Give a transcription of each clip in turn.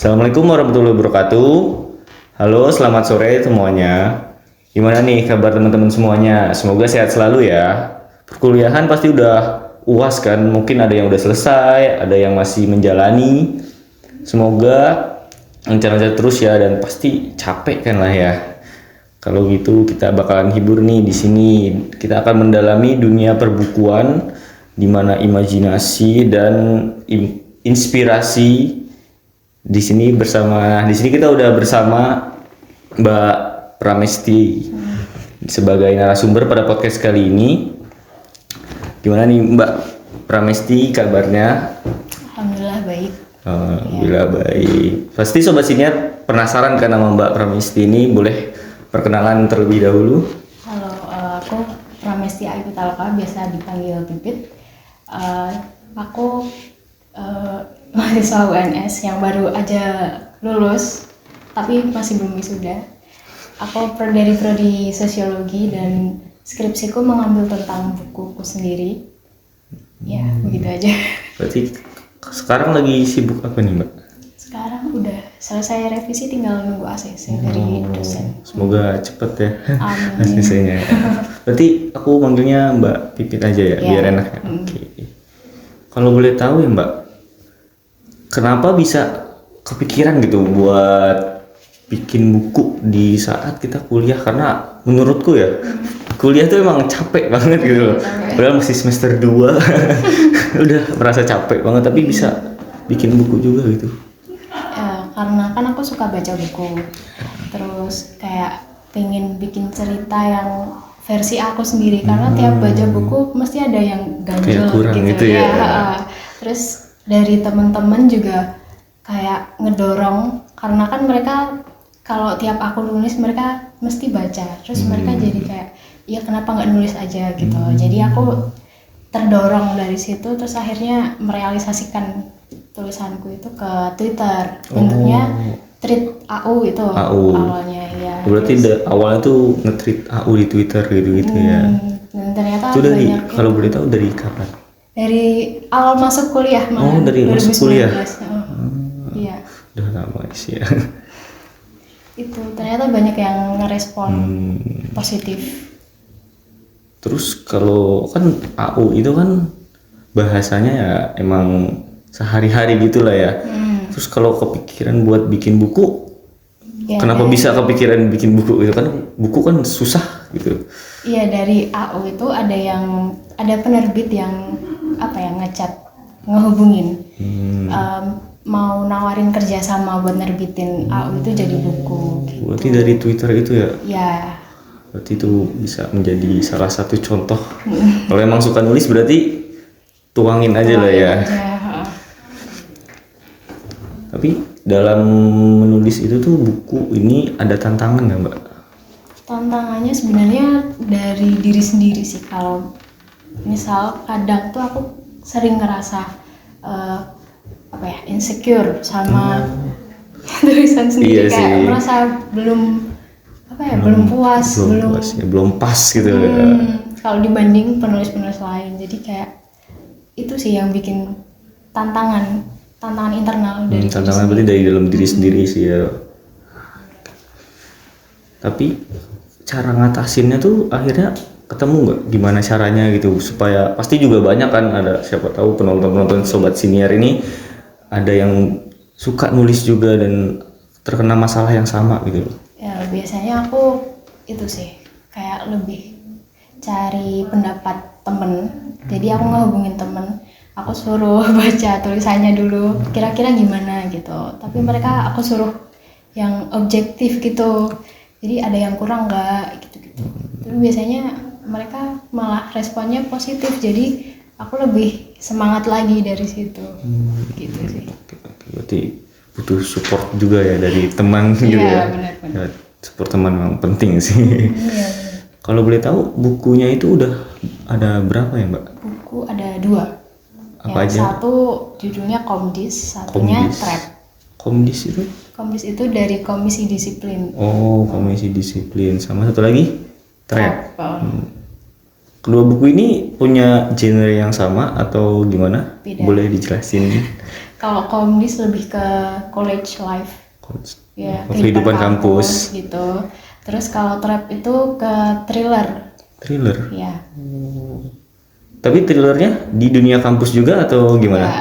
Assalamualaikum warahmatullahi wabarakatuh. Halo, selamat sore semuanya. Gimana nih kabar teman-teman semuanya? Semoga sehat selalu ya. Perkuliahan pasti udah UAS kan? Mungkin ada yang udah selesai, ada yang masih menjalani. Semoga lancar-lancar terus ya dan pasti capek kan lah ya. Kalau gitu kita bakalan hibur nih di sini. Kita akan mendalami dunia perbukuan di mana imajinasi dan inspirasi di sini kita udah bersama Mbak Pramesti sebagai narasumber pada podcast kali ini. Gimana nih Mbak Pramesti kabarnya? Alhamdulillah baik. Alhamdulillah baik. Pasti sobat siniar penasaran kan sama Mbak Pramesti ini, boleh perkenalan terlebih dahulu? Halo, aku Pramesti Ayu Talka, biasa dipanggil Pipit. Aku mahasiswa UNS yang baru aja lulus, tapi masih belum wisuda. Aku dari prodi sosiologi dan skripsiku mengambil tentang bukuku sendiri. Ya, begitu aja. Berarti sekarang lagi sibuk apa nih Mbak? Sekarang udah selesai revisi, tinggal nunggu ACC dari dosen. Semoga cepet ya Amin. ACC-nya. Berarti aku manggilnya Mbak Pipit aja ya, biar enak ya. Oke. Kalau boleh tahu ya Mbak, kenapa bisa kepikiran gitu buat bikin buku di saat kita kuliah? Karena menurutku ya, kuliah tuh emang capek banget gitu loh. Padahal masih semester 2 udah merasa capek banget, tapi bisa bikin buku juga gitu. Karena kan aku suka baca buku, terus kayak pengen bikin cerita yang versi aku sendiri, karena tiap baca buku mesti ada yang ganjel gitu ya. Terus dari teman-teman juga kayak ngedorong, karena kan mereka kalau tiap aku nulis mereka mesti baca, terus mereka jadi kayak ya kenapa nggak nulis aja gitu. Jadi aku terdorong dari situ, terus akhirnya merealisasikan tulisanku itu ke Twitter, bentuknya tweet AU itu awalnya ya. Berarti awalnya tuh nge-tweet AU di Twitter gitu ya. Dan ternyata itu dari, banyak, kalau boleh tahu dari kapan? Dari awal masuk kuliah malah. Dari 2019. masuk kuliah. Iya. Udah lama sih ya. Itu ternyata banyak yang ngerespon positif. Terus kalau kan AU itu kan bahasanya ya emang sehari-hari gitulah ya. Terus kalau kepikiran buat bikin buku, ya, kenapa bisa kepikiran bikin buku gitu? Kan buku kan susah gitu. Iya, dari AU itu ada penerbit yang ngechat, ngehubungin, mau nawarin kerjasama buat nerbitin AU itu jadi buku. Gitu. Berarti dari Twitter itu ya? Iya. Berarti itu bisa menjadi salah satu contoh. Kalau emang suka nulis berarti tuangin aja lah ya. Tapi dalam menulis itu tuh buku ini ada tantangan nggak Mbak? Tantangannya sebenarnya dari diri sendiri sih. Kalau misal kadang tuh aku sering ngerasa insecure sama tulisan sendiri, kayak merasa belum puas, belum pas gitu. Kalau dibanding penulis-penulis lain, jadi kayak itu sih yang bikin tantangan internal dari tantangan berarti dari dalam diri sendiri sih ya. Tapi cara ngatasinnya tuh akhirnya ketemu nggak gimana caranya gitu, supaya pasti juga banyak kan, ada siapa tahu penonton sobat siniar ini ada yang suka nulis juga dan terkena masalah yang sama gitu. Ya biasanya aku itu sih kayak lebih cari pendapat temen, jadi aku ngehubungin temen, aku suruh baca tulisannya dulu kira-kira gimana gitu, tapi mereka aku suruh yang objektif gitu, jadi ada yang kurang nggak gitu. Tapi biasanya mereka malah responnya positif, jadi aku lebih semangat lagi dari situ. Gitu sih. Berarti butuh support juga ya dari teman gitu ya. Benar. Support teman memang penting sih. Iya. Kalau boleh tahu bukunya itu udah ada berapa ya Mbak? Buku ada 2. Apa yang aja? Satu judulnya Komdis, satunya Trap. Komdis itu? Komdis itu dari Komisi Disiplin. Oh, Komisi Disiplin. Sama satu lagi? Trap. Kedua buku ini punya genre yang sama atau gimana? Beda. Boleh dijelasin? Kalau komdis lebih ke college life, ya Kehidupan kampus. gitu. Terus kalau trap itu ke thriller, ya. Tapi thrillernya di dunia kampus juga atau gimana? Ya,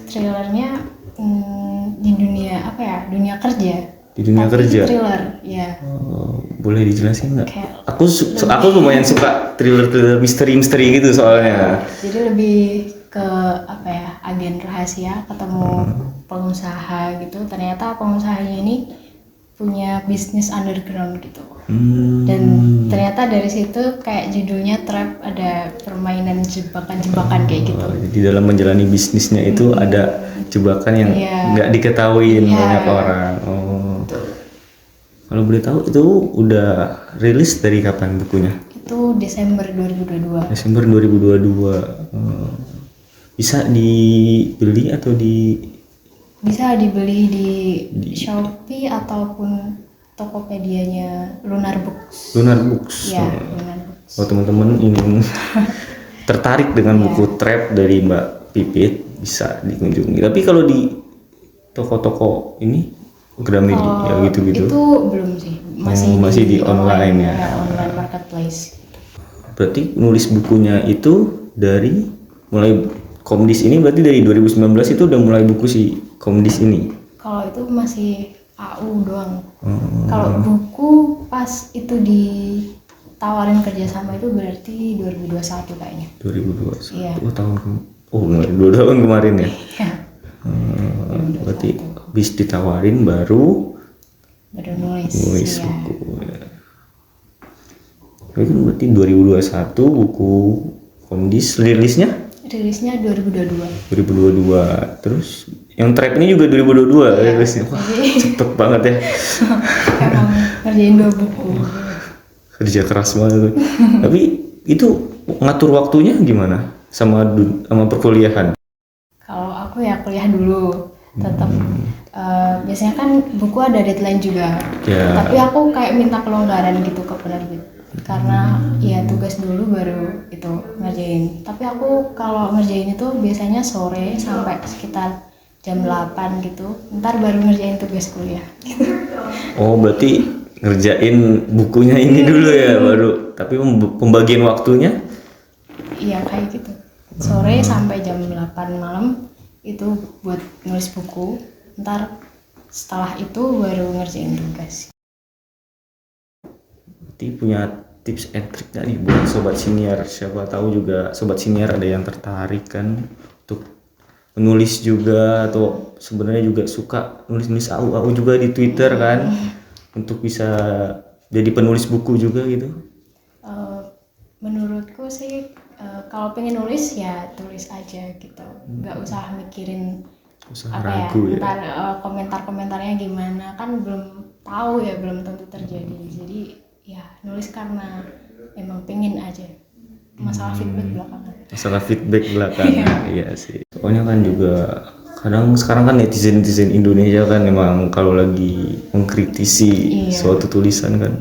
thrillernya di dunia apa ya? Dunia kerja. Di dunia tapi kerja. Thriller, ya. Boleh dijelasin nggak? Kayak Aku lumayan suka thriller misteri gitu soalnya. Jadi lebih ke apa ya? Agen rahasia ketemu pengusaha gitu. Ternyata pengusahanya ini punya bisnis underground gitu. Dan ternyata dari situ kayak judulnya trap, ada permainan jebakan-jebakan kayak gitu. Di dalam menjalani bisnisnya itu ada jebakan yang nggak diketahui banyak orang. Kalau boleh tahu itu udah rilis dari kapan bukunya? Itu Desember 2022. Desember 2022. Bisa dibeli atau Bisa dibeli di Shopee ataupun Tokopedia-nya Lunar Books. Lunar Books. Ya, Lunar Books. Kalau teman-teman ingin tertarik dengan buku trap dari Mbak Pipit, bisa dikunjungi. Tapi kalau di toko-toko ini Gramedia gitu-gitu. Itu belum sih. Masih di online ya. Online marketplace. Berarti nulis bukunya itu dari mulai Komdis ini berarti dari 2019 itu udah mulai buku si Komdis ini. Kalau itu masih AU doang. Kalau buku pas itu ditawarin kerjasama itu berarti 2021 kayaknya. 2021. Iya. Dua tahun kemarin ya. Iya. Berarti habis ditawarin baru nulis ya. buku. Ya. Itu berarti 2021 buku Komdis rilisnya? Rilisnya 2022. 2022. Terus yang trap ini juga 2022 rilisnya. Wah, cepet banget ya. Emang ngerjain 2 buku. Kerja keras banget. Tapi itu ngatur waktunya gimana sama perkuliahan? Kalau aku ya kuliah dulu tetap biasanya kan buku ada deadline juga. Tapi aku kayak minta kelonggaran gitu ke penerbit karena ya tugas dulu baru itu ngerjain. Tapi aku kalau ngerjain itu biasanya sore sampai sekitar jam 8 gitu, ntar baru ngerjain tugas kuliah. Oh, berarti ngerjain bukunya ini dulu ya baru, tapi pembagian waktunya? Iya kayak gitu, sore sampai jam 8 malam itu buat nulis buku, ntar setelah itu baru ngerjain tugas. Berarti punya tips and trik gak nih buat sobat senior? Siapa tahu juga sobat senior ada yang tertarik kan untuk menulis juga, atau sebenarnya juga suka nulis AU juga di Twitter kan, untuk bisa jadi penulis buku juga gitu. Menurutku sih kalau pengen nulis ya tulis aja gitu, nggak usah mikirin ragu ya. Ntar komentar-komentarnya gimana, kan belum tahu ya, belum tentu terjadi. Jadi ya nulis karena emang pengen aja. Masalah feedback belakangan. Iya sih. Soalnya kan juga kadang sekarang kan netizen Indonesia kan emang kalau lagi mengkritisi suatu tulisan kan.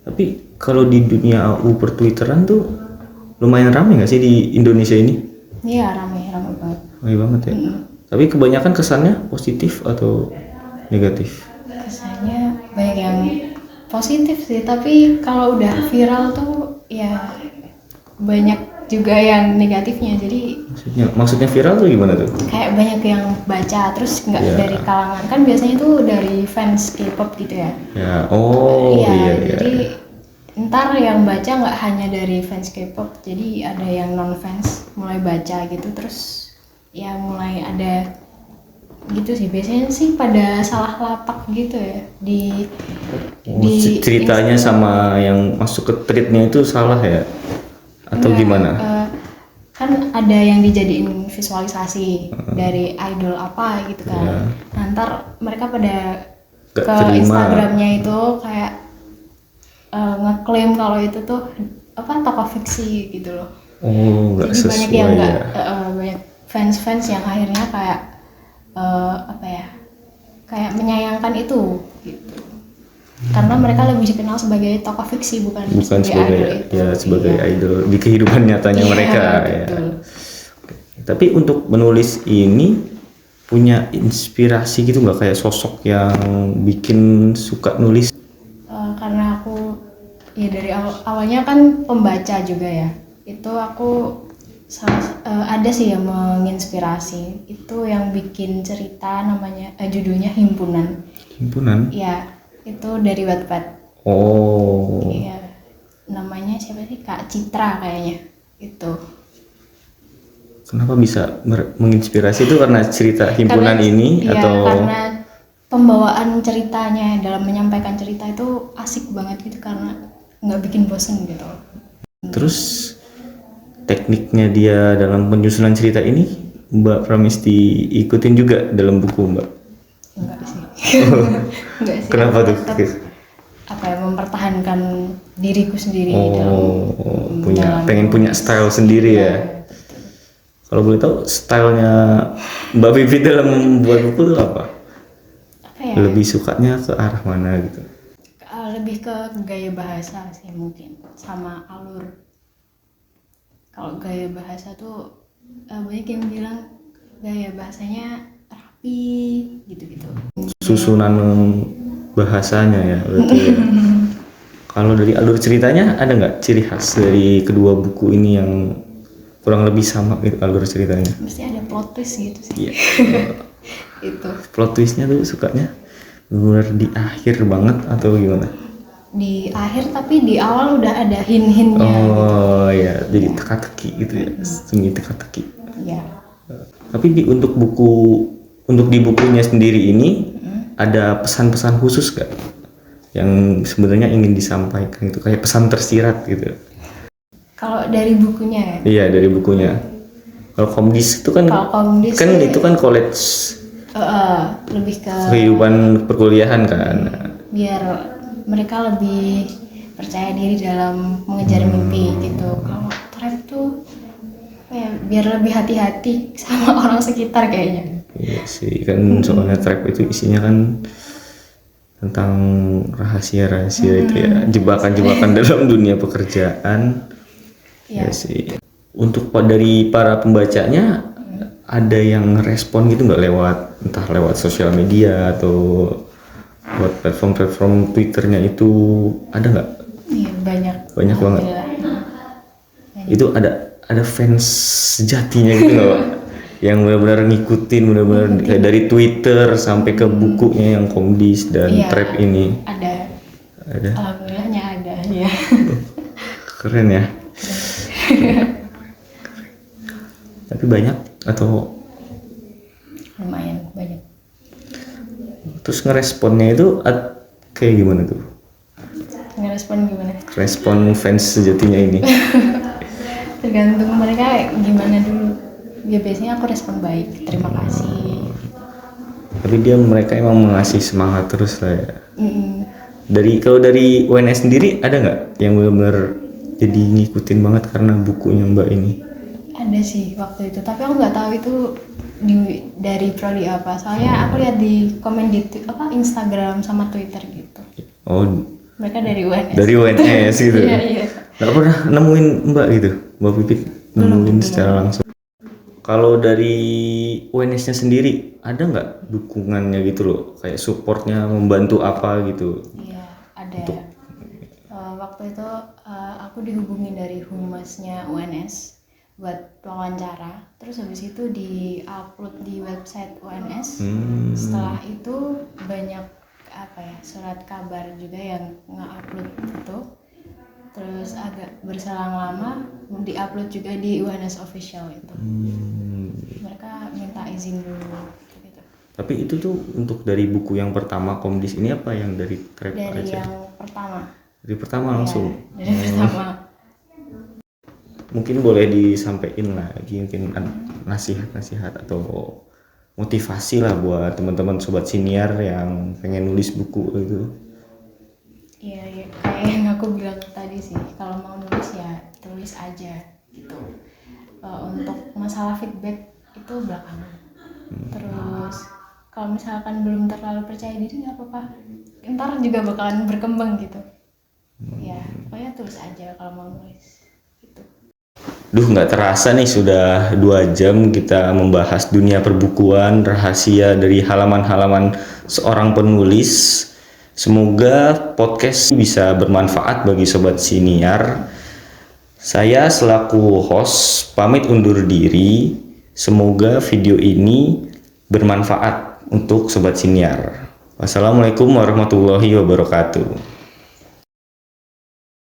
Tapi kalau di dunia AU per Twitteran tuh lumayan ramai nggak sih di Indonesia ini? Iya, ramai banget. Ramai banget ya. Tapi kebanyakan kesannya positif atau negatif? Kesannya banyak yang positif sih, tapi kalau udah viral tuh ya banyak juga yang negatifnya. Jadi maksudnya viral tuh gimana tuh? Kayak banyak yang baca, terus nggak dari kalangan, kan biasanya itu dari fans K-pop gitu ya. Jadi ntar yang baca nggak hanya dari fans K-pop, jadi ada yang non fans mulai baca gitu, terus ya mulai ada gitu sih. Biasanya sih pada salah lapak gitu ya di ceritanya sama yang masuk ke tweetnya itu salah ya atau gimana? Kan ada yang dijadiin visualisasi dari idol apa gitu kan. Ntar mereka pada ke Instagramnya itu kayak ngeklaim kalau itu tuh tokoh fiksi gitu loh. Jadi sesuai banyak yang banyak fans yang akhirnya kayak kayak menyayangkan itu gitu. Karena mereka lebih dikenal sebagai tokoh fiksi, bukan sebagai idol. Sebagai idol di kehidupan nyatanya mereka. Betul. Ya. Tapi untuk menulis ini punya inspirasi gitu nggak, kayak sosok yang bikin suka nulis? Karena aku ya dari awalnya kan pembaca juga ya, itu aku ada sih yang menginspirasi, itu yang bikin cerita namanya judulnya Himpunan. Himpunan? Ya, itu dari Wattpad. Oh. Iya, namanya siapa sih, Kak Citra kayaknya itu. Kenapa bisa menginspirasi itu, karena cerita himpunan ini iya, atau? karena pembawaan ceritanya dalam menyampaikan cerita itu asik banget gitu, karena nggak bikin bosen gitu. Terus tekniknya dia dalam penyusunan cerita ini Mbak Pramesti ikutin juga dalam buku Mbak? Enggak sih. Enggak sih. Kenapa tuh? Apa ya, mempertahankan diriku sendiri dalam pengen punya style sendiri ya. Kalau boleh tahu stylenya Mbak Vivi dalam membuat buku itu apa? Ya? Lebih sukanya ke arah mana gitu? Lebih ke gaya bahasa sih mungkin, sama alur. Kalau gaya bahasa tuh banyak yang bilang gaya bahasanya rapi gitu-gitu. Susunan bahasanya ya berarti ya. Kalau dari alur ceritanya ada nggak ciri khas dari kedua buku ini yang kurang lebih sama gitu alur ceritanya? Mesti ada plot twist gitu sih. Iya. Itu. Plot twistnya tuh sukanya benar di akhir banget atau gimana? Di akhir, tapi di awal udah ada hint-hintnya. Oh gitu. Ya, jadi teka-teki gitu ya, semi teka-teki. Iya. Tapi untuk di bukunya sendiri ini ada pesan-pesan khusus gak yang sebenarnya ingin disampaikan, itu kayak pesan tersirat gitu? Kalau dari bukunya ya? Iya, dari bukunya. Kalau Komdis itu kan, itu kan college, lebih ke kehidupan perkuliahan kan. Biar mereka lebih percaya diri dalam mengejar mimpi gitu. Kalau trap tuh biar lebih hati-hati sama orang sekitar kayaknya. Iya sih, kan soalnya trap itu isinya kan tentang rahasia-rahasia itu ya, jebakan-jebakan dalam dunia pekerjaan. Ya sih. Untuk dari para pembacanya ada yang respon gitu nggak, entah lewat sosial media atau buat platform Twitternya itu, ada nggak? Iya, banyak banget. Itu ada fans sejatinya gitu nggak Pak? Yang benar-benar ngikutin, benar-benar kayak dari Twitter sampai ke bukunya yang Komdis dan Trap ini. Ada. Alhamdulillahnya ada ya. Keren ya. Tapi banyak atau? Lumayan banyak. Terus ngeresponnya itu kayak gimana tuh? Ngerespon gimana? Respon fans sejatinya ini. Tergantung mereka gimana dulu. Ya biasanya aku respon baik, terima kasih. Tapi mereka emang mengasih semangat terus lah ya. Kalau dari UNS sendiri ada nggak yang benar-benar jadi ngikutin banget karena bukunya Mbak ini? Ada sih waktu itu, tapi aku nggak tahu itu dari prodi apa. Soalnya aku lihat di komen di Instagram sama Twitter gitu. Oh. Mereka dari UNS. Dari UNS gitu. Iya. Nggak pernah nemuin Mbak gitu, Mbak Pipit nemuin secara langsung. Kalau dari UNS-nya sendiri ada nggak dukungannya gitu loh, kayak supportnya, membantu apa gitu? Iya, ada. Waktu itu aku dihubungi dari humasnya UNS buat wawancara, terus habis itu di-upload di website UNS. Setelah itu banyak surat kabar juga yang nge-upload itu. Terus agak berselang lama di-upload juga di UNS official itu. Mereka minta izin dulu gitu. Tapi itu tuh untuk dari buku yang pertama Komdis ini apa yang dari Trap aja? Dari yang pertama. Dari pertama langsung. Ya, dari pertama. Mungkin boleh disampaikan lagi mungkin nasihat-nasihat atau motivasi lah buat teman-teman sobat siniar yang pengen nulis buku itu. Iya, kayak yang aku bilang tadi sih, kalau mau nulis ya tulis aja gitu. Untuk masalah feedback itu belakangan. Terus kalau misalkan belum terlalu percaya diri nggak apa-apa, ntar juga bakalan berkembang gitu. Ya pokoknya tulis aja kalau mau nulis gitu. Duh, nggak terasa nih sudah 2 jam kita membahas dunia perbukuan, rahasia dari halaman-halaman seorang penulis. Semoga podcast bisa bermanfaat bagi Sobat Siniar. Saya selaku host pamit undur diri. Semoga video ini bermanfaat untuk Sobat Siniar. Wassalamualaikum warahmatullahi wabarakatuh.